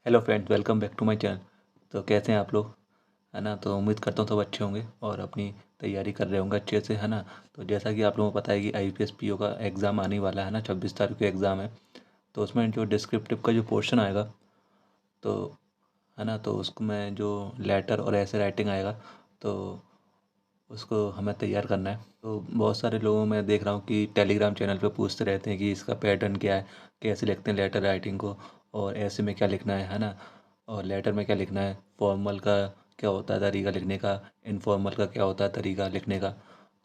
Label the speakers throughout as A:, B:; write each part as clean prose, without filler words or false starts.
A: Hello friends, welcome back to my channel. तो कैसे हैं आप लोग? है ना। तो उम्मीद करता हूँ सब अच्छे होंगे और अपनी तैयारी कर रहे होंगे अच्छे से, है ना। तो जैसा कि आप लोगों को पता है कि IPS PO का एग्ज़ाम आने वाला है ना, 26 तारीख को एग्ज़ाम है। तो उसमें जो डिस्क्रिप्टिव का जो पोर्शन आएगा, तो है ना, तो उसको मैं जो लेटर और ऐसे राइटिंग आएगा, तो उसको हमें तैयार करना है। तो बहुत सारे लोगों में देख रहा हूँ कि टेलीग्राम चैनल पे पूछते रहते हैं कि इसका पैटर्न क्या है, कैसे लिखते हैं लेटर राइटिंग को, और ऐसे में क्या लिखना है ना, और लेटर में क्या लिखना है, फॉर्मल का क्या होता है तरीका लिखने का, इनफॉर्मल का क्या होता है तरीका लिखने का।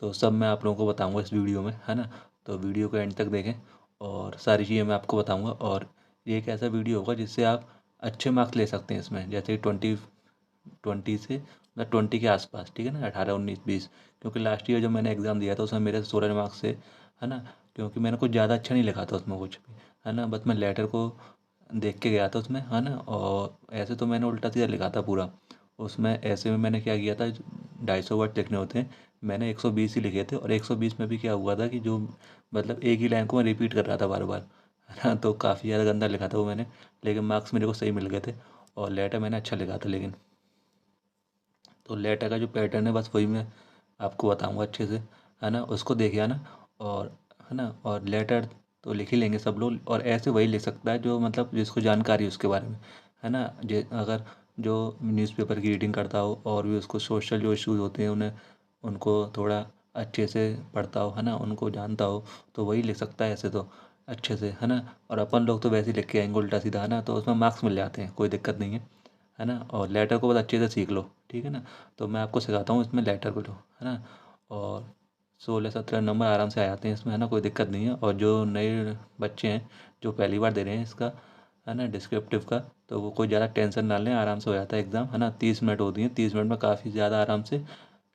A: तो सब मैं आप लोगों को बताऊँगा इस वीडियो में, है ना। तो वीडियो को एंड तक देखें और सारी चीज़ें मैं आपको बताऊँगा। और ये एक ऐसा वीडियो होगा जिससे आप अच्छे मार्क्स ले सकते हैं इसमें, जैसे 20 से मतलब 20 के आसपास, ठीक है ना, 18 19 20। क्योंकि लास्ट ईयर जब मैंने एग्ज़ाम दिया था उसमें मेरे 16 मार्क्स से, है ना। क्योंकि मैंने कुछ ज़्यादा अच्छा नहीं लिखा था उसमें कुछ भी, है ना। बस मैं लेटर को देख के गया था उसमें, है ना। और ऐसे तो मैंने उल्टा सीधा लिखा था पूरा। उसमें ऐसे में मैंने क्या किया था, 250 वर्ड लिखने होते हैं, मैंने 120 ही लिखे थे। और 120 में भी क्या हुआ था कि जो मतलब एक ही लाइन को मैं रिपीट कर रहा था बार बार, है ना। तो काफ़ी ज़्यादा गंदा लिखा था वो मैंने, लेकिन मार्क्स मेरे को सही मिल गए थे। और लेटर मैंने अच्छा लिखा था लेकिन। तो लेटर का जो पैटर्न है बस वही मैं आपको बताऊंगा अच्छे से, है ना। उसको देखिए ना। और है ना, और लेटर तो लिख ही लेंगे सब लोग, और ऐसे वही लिख सकता है जो मतलब जिसको जानकारी है उसके बारे में, है ना। अगर जो न्यूज़पेपर की रीडिंग करता हो और भी उसको सोशल जो इश्यूज होते हैं उन्हें उनको थोड़ा अच्छे से पढ़ता हो, है ना, उनको जानता हो, तो वही लिख सकता है ऐसे तो अच्छे से, है ना। और अपन लोग तो वैसे ही लिख के आएंगे उल्टा सीधा, है ना, तो उसमें मार्क्स मिल जाते हैं, कोई दिक्कत नहीं है ना। और लेटर को बस अच्छे से सीख लो, ठीक है ना। तो मैं आपको सिखाता हूँ इसमें लेटर को, जो है ना। और 16 17 नंबर आराम से आ जाते हैं इसमें, है ना, कोई दिक्कत नहीं है। और जो नए बच्चे हैं जो पहली बार दे रहे हैं इसका, है ना, डिस्क्रिप्टिव का, तो वो कोई ज़्यादा टेंशन ना लें, आराम से हो जाता है एग्ज़ाम, है ना। 30 मिनट होती हैं, 30 मिनट में काफ़ी ज़्यादा आराम से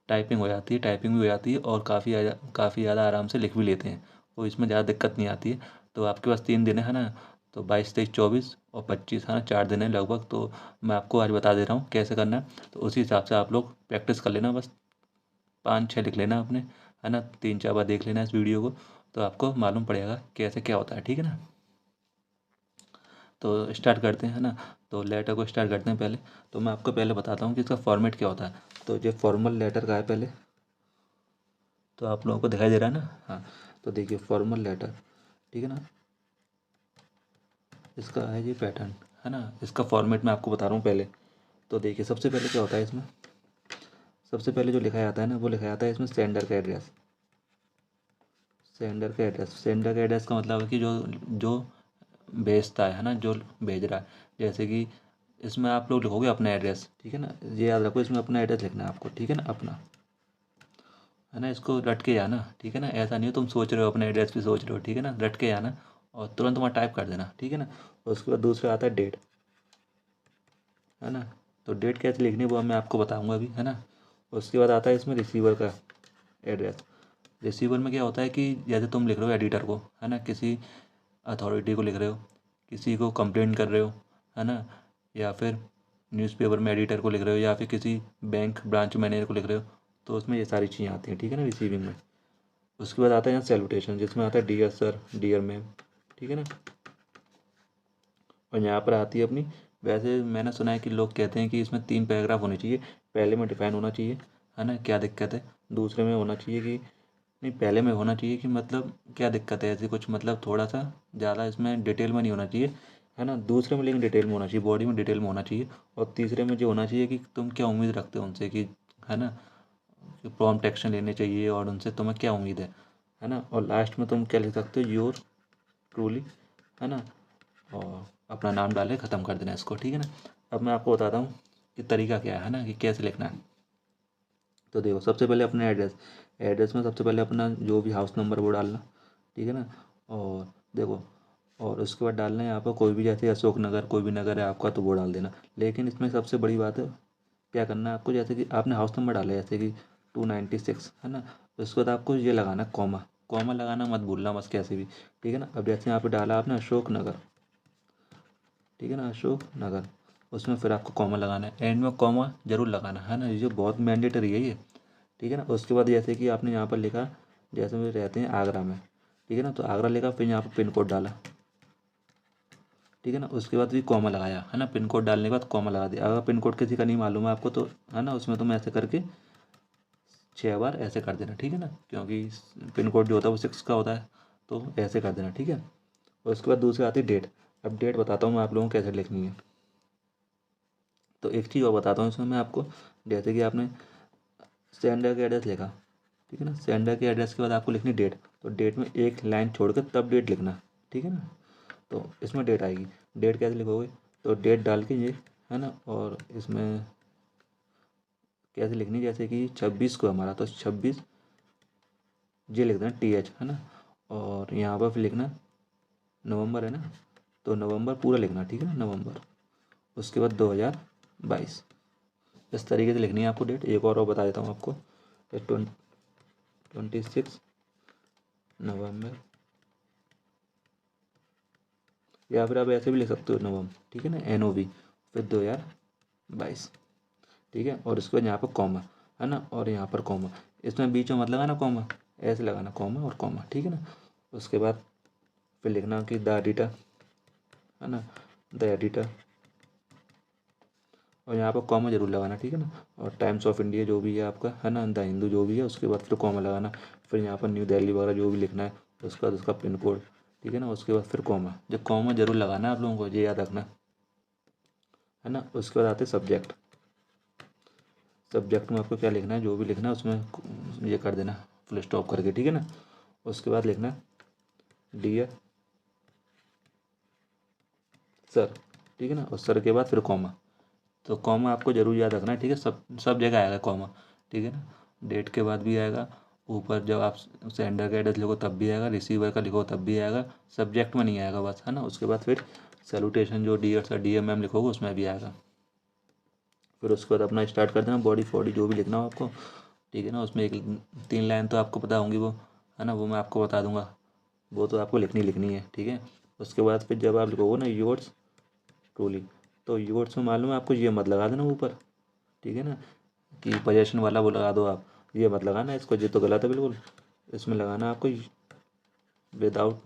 A: टाइपिंग हो जाती है, टाइपिंग भी हो जाती है, और काफ़ी ज़्यादा आराम से लिख भी लेते हैं। तो इसमें ज़्यादा दिक्कत नहीं आती है। तो आपके पास 3 दिन है ना, तो 22 23 24 और 25, है ना, 4 दिन है लगभग। तो मैं आपको आज बता दे रहा हूँ कैसे करना है, तो उसी हिसाब से आप लोग प्रैक्टिस कर लेना। बस 5 6 लिख लेना आपने, है ना, 3 4 बार देख लेना इस वीडियो को, तो आपको मालूम पड़ेगा कैसे क्या होता है, ठीक है ना। तो स्टार्ट करते हैं, है ना। तो लेटर को स्टार्ट करते हैं पहले। तो मैं आपको पहले बताता हूँ कि इसका फॉर्मेट क्या होता है। तो जो फॉर्मल लेटर का है पहले, तो आप लोगों को दिखाई दे रहा है ना। हाँ, तो देखिए फॉर्मल लेटर, ठीक है ना, इसका है ये पैटर्न, है ना। इसका फॉर्मेट मैं आपको बता रहा हूँ पहले। तो देखिए सबसे पहले क्या होता है इसमें, सबसे पहले जो लिखा जाता है ना, वो लिखा जाता है इसमें सेंडर का एड्रेस। सेंडर का एड्रेस का मतलब है कि जो जो भेजता है ना, जो भेज रहा है। जैसे कि इसमें आप लोग लिखोगे अपना एड्रेस, ठीक है ना, ये याद रखो, इसमें अपना एड्रेस लिखना है आपको, ठीक है ना, अपना, है ना। इसको रट के जाना, ठीक है ना। ऐसा नहीं हो तुम सोच रहे हो अपने एड्रेस भी सोच रहे हो, ठीक है ना, रट के जाना और तुरंत वहाँ टाइप कर देना, ठीक है ना। और उसके बाद दूसरा आता है डेट, है ना। तो डेट कैसे लिखनी है वो मैं आपको बताऊंगा अभी, है ना। उसके बाद आता है इसमें रिसीवर का एड्रेस। रिसीवर में क्या होता है कि जैसे तुम लिख रहे हो एडिटर को, है ना, किसी अथॉरिटी को लिख रहे हो, किसी को कंप्लेंट कर रहे हो, है ना, या फिर न्यूज़पेपर में एडिटर को लिख रहे हो, या फिर किसी बैंक ब्रांच मैनेजर को लिख रहे हो, तो उसमें ये सारी चीज़ें आती हैं, ठीक है ना, रिसीविंग में। उसके बाद आता है यहाँ सैल्यूटेशन, जिसमें आता है डियर सर, डियर मैम, ठीक है ना। और यहाँ पर आती है अपनी, वैसे मैंने सुना है कि लोग कहते हैं कि इसमें 3 पैराग्राफ होने चाहिए। पहले में डिफाइन होना चाहिए, है ना, क्या दिक्कत है। दूसरे में होना चाहिए कि नहीं, पहले में होना चाहिए कि मतलब क्या दिक्कत है, ऐसी कुछ मतलब थोड़ा सा ज़्यादा इसमें डिटेल में नहीं होना चाहिए, है ना। दूसरे में लेकिन डिटेल में होना चाहिए, बॉडी में डिटेल में होना चाहिए। और तीसरे में जो होना चाहिए कि तुम क्या उम्मीद रखते हो उनसे, कि है ना, कि प्रॉम्प्ट एक्शन लेने चाहिए और उनसे तुम्हें क्या उम्मीद है ना। और लास्ट में तुम क्या लिख सकते हो, योर ट्रूली, है ना। और अपना नाम डाले ख़त्म कर देना इसको, ठीक है ना। अब मैं आपको बताता हूँ कि तरीका क्या है ना, कि कैसे लिखना है। तो देखो सबसे पहले अपना एड्रेस, एड्रेस में सबसे पहले अपना जो भी हाउस नंबर वो डालना, ठीक है ना। और देखो, और उसके बाद डालना है यहाँ पर कोई भी, जैसे अशोक नगर कोई भी नगर है आपका तो वो डाल देना। लेकिन इसमें सबसे बड़ी बात है, क्या करना है आपको, जैसे कि आपने हाउस नंबर डाला है जैसे कि 296, है ना। तो उसके बाद आपको ये लगाना है कॉमा, कॉमा लगाना मत भूलना बस कैसे भी, ठीक है ना। अब जैसे यहाँ पे डाला आपने अशोक नगर, ठीक है ना, अशोक नगर, उसमें फिर आपको कॉमा लगाना है, एंड में कॉमा जरूर लगाना है ना, ये बहुत मैंडेटरी है ये, ठीक है ना। उसके बाद जैसे कि आपने यहाँ पर लिखा, जैसे वे रहते हैं आगरा में, ठीक है ना, तो आगरा लिखा, फिर यहाँ पर पिन कोड डाला, ठीक है ना। उसके बाद भी कॉमा लगाया है ना, पिन कोड डालने के बाद कॉमा लगा दिया। अगर पिन कोड किसी का नहीं मालूम है आपको तो है ना, उसमें तुम ऐसे करके 6 बार ऐसे कर देना, ठीक है ना, क्योंकि पिन कोड जो होता है वो 6 का होता है, तो ऐसे कर देना, ठीक है। और उसके बाद दूसरी आती है डेट। अब डेट बताता हूँ मैं आप लोगों को कैसे लिखनी है। तो एक चीज़ और बताता हूँ इसमें मैं आपको, जैसे कि आपने सेंडर का एड्रेस लिखा, ठीक है ना, सेंडर के एड्रेस के बाद आपको लिखनी डेट। तो डेट में एक लाइन छोड़कर तब डेट लिखना, ठीक है ना। तो इसमें डेट आएगी। डेट कैसे लिखोगे, तो डेट डाल के ये है ना, और इसमें कैसे लिखनी, जैसे कि 26 को हमारा, तो 26 ये लिख देना TH, है ना। और यहाँ पर फिर लिखना नवंबर, है ना, तो नवंबर पूरा लिखना, ठीक है ना, नवंबर। उसके बाद 2022 इस तरीके से लिखनी है आपको डेट। एक और बता देता हूँ आपको, 26 नवंबर, या फिर आप ऐसे भी लिख सकते हो नवंबर, ठीक है ना, NOV, फिर 2022, ठीक है। और उसके बाद यहाँ पर कॉमा, है ना, और यहाँ पर कॉमा, इसमें बीच में मत लगाना कॉमा, ऐसे लगाना कॉमा और कॉमा, ठीक है ना। उसके बाद फिर लिखना कि द एडिटर, है ना, द एडिटर, और यहाँ पर कॉमा जरूर लगाना, ठीक है ना। और टाइम्स ऑफ इंडिया जो भी है आपका, है ना, द हिंदू जो भी है, उसके बाद फिर कॉमा लगाना। फिर यहाँ पर न्यू दिल्ली वगैरह जो भी लिखना है, उसका उसका पिन कोड, ठीक है ना। उसके बाद फिर कॉमा, जब कॉमा जरूर लगाना है आप लोगों को, ये याद रखना, है ना। उसके बाद आते सब्जेक्ट। सब्जेक्ट में आपको क्या लिखना है, जो भी लिखना है उसमें ये कर देना फुल स्टॉप करके, ठीक है ना। उसके बाद लिखना डियर सर, ठीक है ना, और सर के बाद फिर कॉमा। तो कॉमा आपको जरूर याद रखना है, ठीक है, सब जगह आएगा कॉमा, ठीक है ना। डेट के बाद भी आएगा, ऊपर जब आप सेंडर का एड्रेस लिखो तब भी आएगा, रिसीवर का लिखो तब भी आएगा, सब्जेक्ट में नहीं आएगा बस, है ना। उसके बाद फिर सैल्यूटेशन जो डियर सर डियर मैम लिखोगे उसमें भी आएगा। फिर उसके बाद अपना स्टार्ट कर देना, बॉडी फॉडी जो भी लिखना हो आपको, ठीक है ना। उसमें एक 3 लाइन तो आपको पता होंगी वो, है ना, वो मैं आपको बता दूंगा, वो तो आपको लिखनी है, ठीक है। उसके बाद फिर जब आप लिखोगे ना योर्स ट्रूली, तो योर्स में मालूम है आपको, ये मत लगा देना ऊपर, ठीक है ना, कि पोजेशन वाला वो लगा दो आप, ये मत लगाना इसको, ये तो गलत है बिल्कुल। इसमें लगाना आपको विदाउट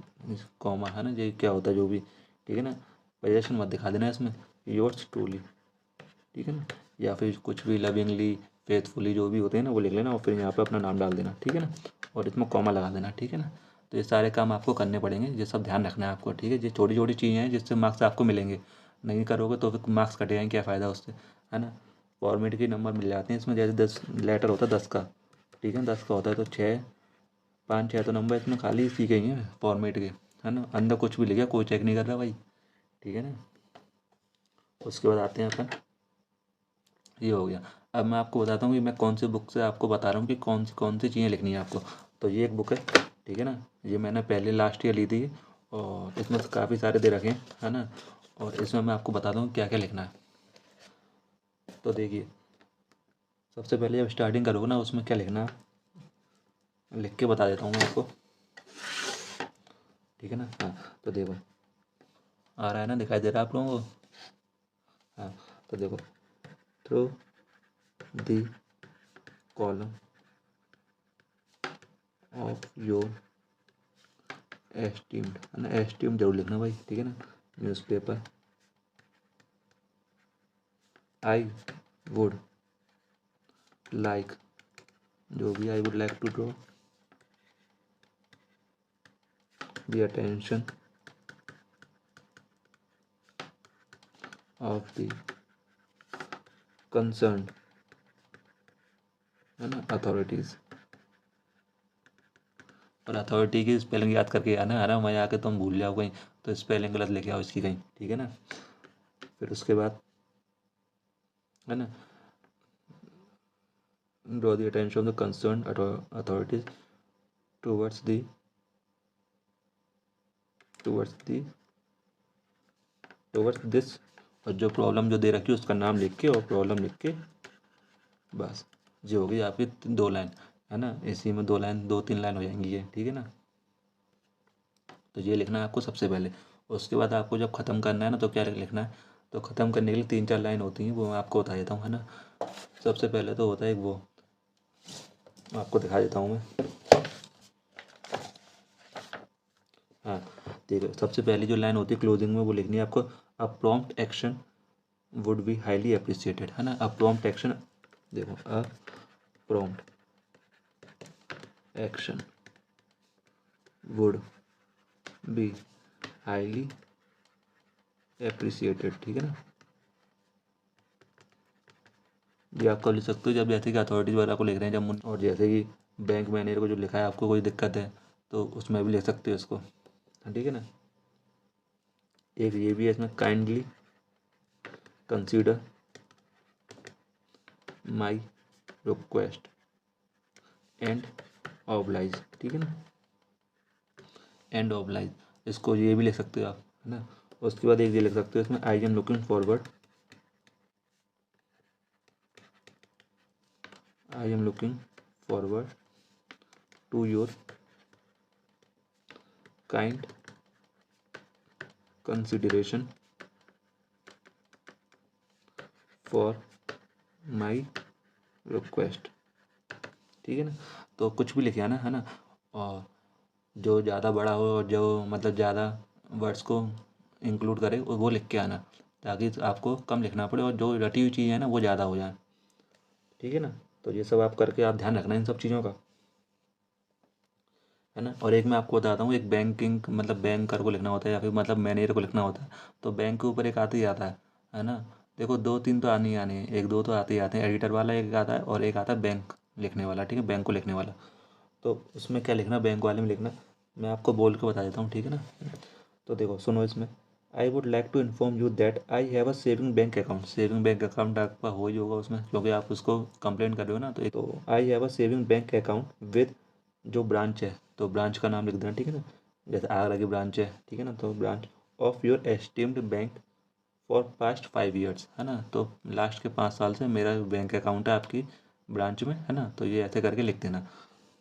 A: कॉमा, है ना, ये क्या होता है जो भी, ठीक है ना। पोजेशन मत दिखा देना इसमें, योर्स ट्रूली, ठीक है ना। या फिर कुछ भी लविंगली फेथफुली जो भी होते हैं ना वो लिख लेना, और फिर यहाँ पे अपना नाम डाल देना, ठीक है ना, और इसमें कॉमा लगा देना, ठीक है ना। तो ये सारे काम आपको करने पड़ेंगे, ये सब ध्यान रखना है आपको, ठीक है। ये छोटी छोटी चीज़ें हैं जिससे मार्क्स आपको मिलेंगे, नहीं करोगे तो फिर मार्क्स कट जाएंगे, क्या फ़ायदा उससे, है ना। फॉर्मेट के नंबर मिल जाते हैं इसमें, जैसे 10 लेटर होता है 10 का, ठीक है, 10 का होता है, तो 6 5 6 तो नंबर इसमें खाली सीखे ही हैं फॉर्मेट के, है ना। अंदर कुछ भी लिखा कोई चेक नहीं कर रहा भाई, ठीक है ना। उसके बाद आते हैं अपन, ये हो गया। अब मैं आपको बताता हूँ कि मैं कौन सी बुक से आपको बता रहा हूँ कि कौन सी चीज़ें लिखनी है आपको। तो ये एक बुक है, ठीक है ना, ये मैंने पहले लास्ट ईयर ली थी, और इसमें काफ़ी सारे दे रखे हैं, है ना। और इसमें मैं आपको बताता हूँ क्या क्या लिखना है। तो देखिए, सबसे पहले जब स्टार्टिंग करोगे ना, उसमें क्या लिखना है लिख के बता देता हूँ मैं आपको, ठीक है ना। हाँ, तो देखो, आ रहा है ना, दिखाई दे रहा है आप लोगों को। हाँ, तो देखो, through the column of your esteemed, है ना, एस्टीम्ड जरूर लिखना भाई, ठीक है ना। न्यूज़पेपर आई वुड लाइक, जो भी I would like to draw the attention of the concern, है ना, अथॉरिटीज़। और अथॉरिटी की स्पेलिंग याद करके आना, है ना, वहीं आके तुम भूल जाओ कहीं तो स्पेलिंग गलत लेके आओ इसकी कहीं, ठीक है ना। फिर उसके बाद, है ना, draw the attention of the concerned authorities towards the towards the towards this, और जो प्रॉब्लम जो दे रखी है उसका नाम लिख के और प्रॉब्लम लिख के, बस ये हो गई आपकी 2 लाइन, है ना। इसी में 2 लाइन 2 3 लाइन हो जाएंगी ये, ठीक है ना। तो ये लिखना है आपको सबसे पहले। उसके बाद आपको जब ख़त्म करना है ना, तो क्या लिखना है, तो ख़त्म करने के लिए 3 4 लाइन होती हैं, वो मैं आपको बता देता हूँ, है ना। सबसे पहले तो होता है एक वो, आपको दिखा देता हूँ मैं, हाँ, देखो सबसे पहली जो लाइन होती है क्लोजिंग में वो लिखनी है आपको, a prompt action would be highly appreciated, है ना। अ प्रॉम्प्ट एक्शन, देखो a prompt action would be highly appreciated, ठीक है ना। ये आप कब लिख सकते हो, जब जैसे कि अथॉरिटीज वगैरह को लिख रहे हैं जब, और जैसे कि बैंक मैनेजर को जो लिखा है आपको कोई दिक्कत है तो उसमें भी लिख सकते हो इसको, ठीक है ना। एक ये भी है इसमें, kindly consider my request and oblige, ठीक है ना, एंड ऑब्लाइज, इसको ये भी लिख सकते हो आप, है ना। उसके बाद एक ये लिख सकते हो इसमें, I am looking forward, I am looking forward to your kind consideration for my request, ठीक है ना। तो कुछ भी लिखे, है ना, है ना। और जो ज़्यादा बड़ा हो और जो मतलब ज़्यादा वर्ड्स को इंक्लूड करे वो लिख के आना, ताकि आपको कम लिखना पड़े और जो रटी हुई चीज़ है ना वो ज़्यादा हो जाए, ठीक है ना। तो ये सब आप करके आप ध्यान रखना इन सब चीज़ों का, है ना। और एक मैं आपको बताता हूँ, एक बैंकिंग मतलब बैंकर को लिखना होता है या फिर मतलब मैनेजर को लिखना होता है, तो बैंक के ऊपर एक आते ही आता है ना। देखो दो तीन तो आने ही आने हैं, एक दो तो आते ही आते हैं, एडिटर वाला एक आता है और एक आता है बैंक लिखने वाला, ठीक है, बैंक को लिखने वाला। तो उसमें क्या लिखना, बैंक वाले में लिखना, मैं आपको बोल के बता देता हूँ, ठीक है ना। तो देखो सुनो इसमें, I would like to inform you that I have a saving bank account, saving bank account आपका हो ही होगा उसमें, क्योंकि आप उसको कंप्लेंट कर रहे हो ना। तो आई have a saving bank account with जो ब्रांच है, तो ब्रांच का नाम लिख देना, ठीक है ना। जैसे आगरा की ब्रांच है, ठीक है ना, तो branch of your esteemed bank for past 5 years, है ना। तो लास्ट के 5 साल से मेरा बैंक अकाउंट है आपकी ब्रांच में, है ना। तो ये ऐसे करके लिख देना,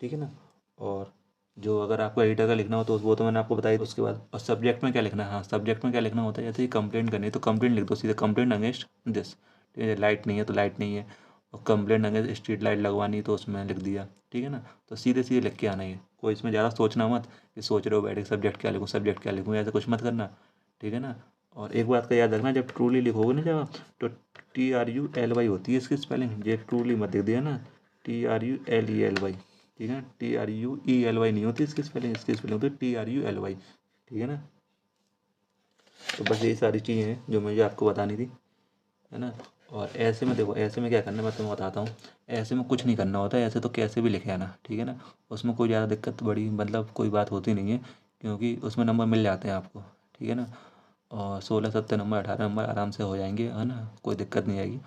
A: ठीक है ना। और जो अगर आपको एडिटर का लिखना हो तो वो तो मैंने आपको बताई। उसके बाद और सब्जेक्ट में क्या लिखना है, हाँ सब्जेक्ट में क्या लिखना होता है, जैसे ही कंप्लेंट करनी है तो कंप्लेंट लिख दो सीधे, कंप्लेंट अगेंस्ट दिस, ठीक है। लाइट नहीं है तो लाइट नहीं है, और कंप्लेंट अगेंस्ट स्ट्रीट लाइट लगवानी तो उसमें लिख दिया, ठीक है ना। तो सीधे सीधे लिख के आना है, कोई इसमें ज़्यादा सोचना मत कि सोच रहे हो बैठे सब्जेक्ट क्या लिखूँ, सब्जेक्ट क्या लिखूँ, ऐसा कुछ मत करना, ठीक है ना। और एक बात का याद रखना, जब ट्रूली लिखोगे ना जब, तो TRULY होती है इसकी स्पेलिंग, ये ट्रूली मत लिख दिया ना, TRULELY, ठीक है। TRUELY नहीं होती इसकी स्पेलिंग, इसकी स्पेलिंग होती है TRULY, ठीक है ना। तो बस यही सारी चीज़ें हैं जो मुझे आपको बतानी थी, है ना। और ऐसे में देखो, ऐसे में क्या करना है मैं तुम्हें बताता हूँ। ऐसे में कुछ नहीं करना होता है, ऐसे तो कैसे भी लिखे आना, ठीक है ना। उसमें कोई ज़्यादा दिक्कत बड़ी मतलब कोई बात होती नहीं है, क्योंकि उसमें नंबर मिल जाते हैं आपको, ठीक है ना। और 16 17 नंबर 18 नंबर आराम से हो जाएंगे, है ना, कोई दिक्कत नहीं आएगी।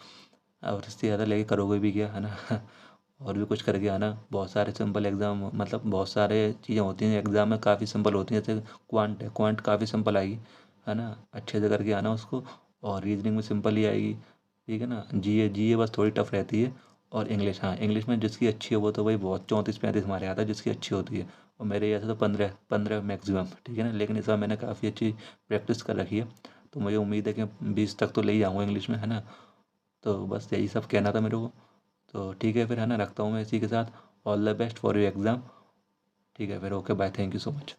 A: और इससे ज़्यादा लेके करोगे भी क्या, है ना। और भी कुछ करके आना, बहुत सारे सिंपल एग्ज़ाम मतलब बहुत सारे चीज़ें होती हैं एग्ज़ाम में, काफ़ी सिंपल होती हैं, जैसे क्वांट है, क्वांट काफ़ी सिंपल आएगी, है ना। अच्छे से करके आना उसको, और रीजनिंग में सिंपल ही आएगी, ठीक है ना। जीए बस थोड़ी टफ रहती है। और इंग्लिश, हाँ इंग्लिश में जिसकी अच्छी हो वो तो भाई बहुत 34 35 हमारे आता है जिसकी अच्छी होती है, और मेरे ऐसे तो 15 15 मैक्सिमम, ठीक है ना। लेकिन इस बार मैंने काफ़ी अच्छी प्रैक्टिस कर रखी है, तो मुझे उम्मीद है कि 20 तक तो ले ही आऊँगा इंग्लिश में, है ना। तो बस यही सब कहना था मेरे को। तो ठीक है फिर, है ना, रखता हूँ मैं इसी के साथ। All the best for your exam, ठीक है फिर, okay bye, thank you so much.